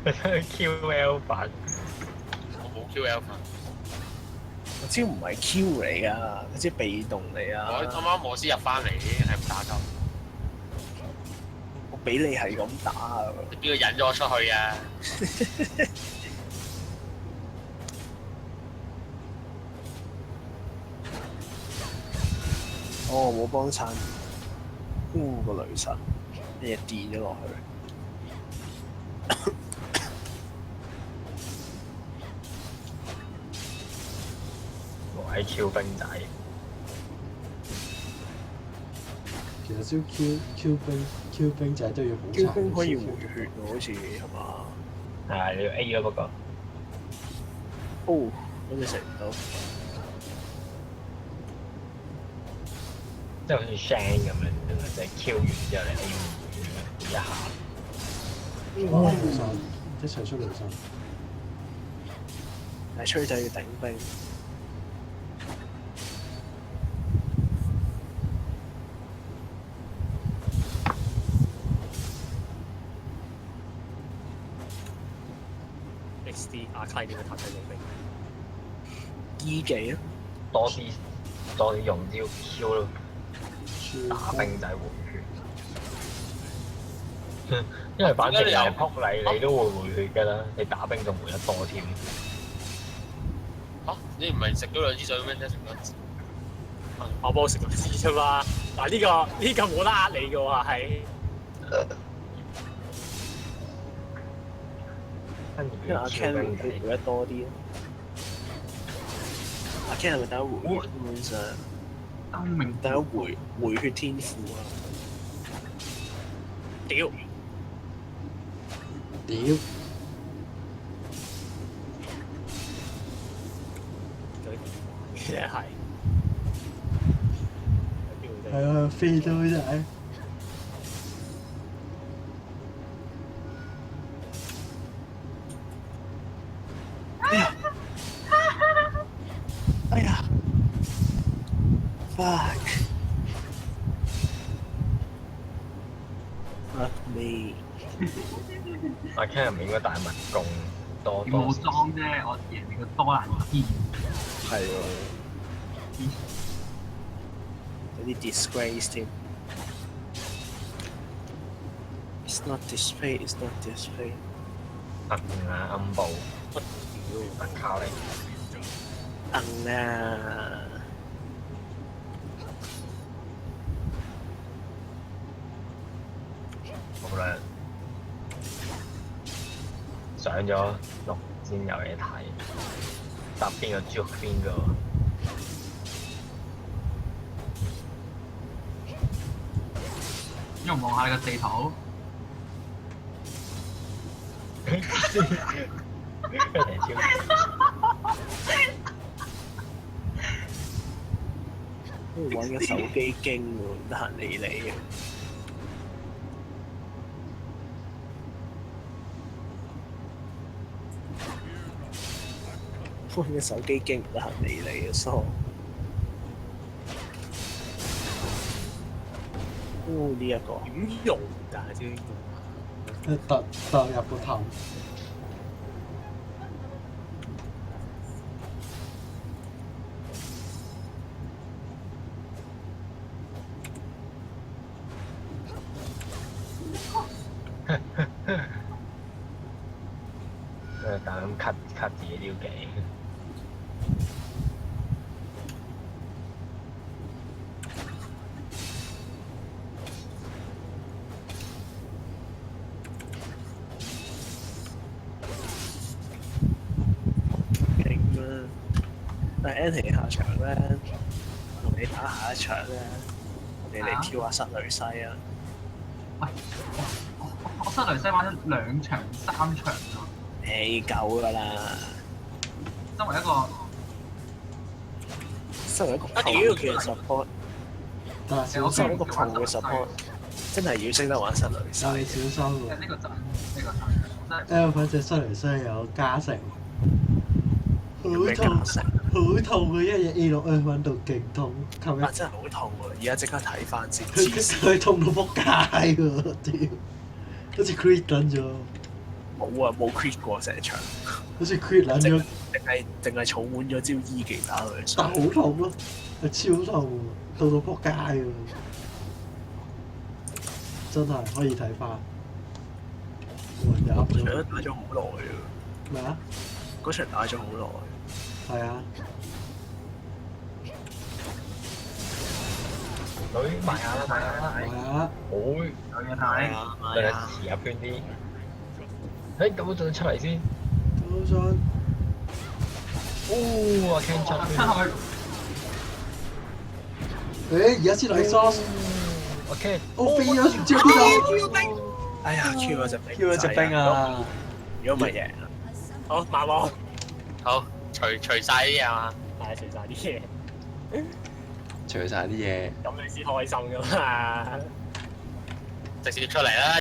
QL 版，我冇 QL 粉。我知唔係 Q 嚟㗎，嗰支被動嚟我啊！啱啱我先入翻嚟，已經係唔打鳩。我俾你係咁打啊！你邊個引咗我出去啊？哦，冇幫襯。個女神一嘢跌咗落去。我係 Q 兵仔。其實招 Q 兵仔都要好 Q 慘。兵可以回血喎，好似係嘛？係你要 A 咯，不過。哦，咁你食唔到。即係好似 Shan 咁樣，就係 Q 完之後你 A 一下。哇！雷神一齊出雷神。但係吹仔要頂兵。XD 阿卡點樣塔西兵 E 技啊！多啲用招 Q 咯，打兵仔回血。因為反正你係撲你都會回血㗎啦，你打兵仲回得多添。嚇！你唔係食咗兩支水咩？食兩支。我幫我食兩支啫嘛。嗱呢個冇得呃你嘅喎係。因為阿 Ken 會回得多啲咯。阿 Ken 係咪等下回血基本上？等下回血天賦啊！屌！其實係。係啊，飛到真係。哎呀 ！Fuck！ Fuck me！阿 Ken 入面應該大物攻多多。冇裝啫，我贏你個多難啲。係喎，有啲 disgrace 添。It's not display, it's not display。暗啊暗部，特靠你。啊！好啦，上咗6先有嘢睇，搭邊個捉邊個。用望下你個地圖。揾個手機經喎，唔得閒理你嘅。揾個手機經唔得閒理你嘅，so。呢一個點用㗎？知唔知？突入個頭。但咁 cut 自己撩技。勁啦！但係 Anthony 下場咧，同你打下一場咧，我哋嚟跳下室雷西啊！喂，我室雷西玩咗2場3場啊！你夠㗎啦！身為一個痛嘅 support， 但係小心身為一個痛嘅 support， 真係要識得玩室雷西。但係小心喎。呢個陣，反正室雷西有加成，好痛，好痛嘅一日 A 落 F 揾到勁痛，琴日真係好痛喎！而家即刻睇翻先，佢痛到仆街喎，屌，好似 crit 緊咗。冇冇啊，冇 crit 過成場，好似 crit 撚咗，淨係儲滿咗招 E 技打佢。但好痛咯，係超痛喎，到撲街喎，真係可以睇翻。換就噏嗰咗場打咗好耐啊！咩啊？嗰場打咗好耐。係啊，女埋下啦，埋下啦，係啊，好，有嘢睇。你遲入圈啲。誒，咁我仲出嚟先。高信，哦，阿 Ken 出出圈。誒而家先嚟 sauce，阿 Ken，我飛咗唔知去邊度。哎呀，Q 嗰隻兵 Q 咗隻兵啊！如果唔係贏啦，好馬王，好，除晒啲嘢嘛。係除晒啲嘢，除晒啲嘢。咁你先開心噶嘛。直接出嚟啦！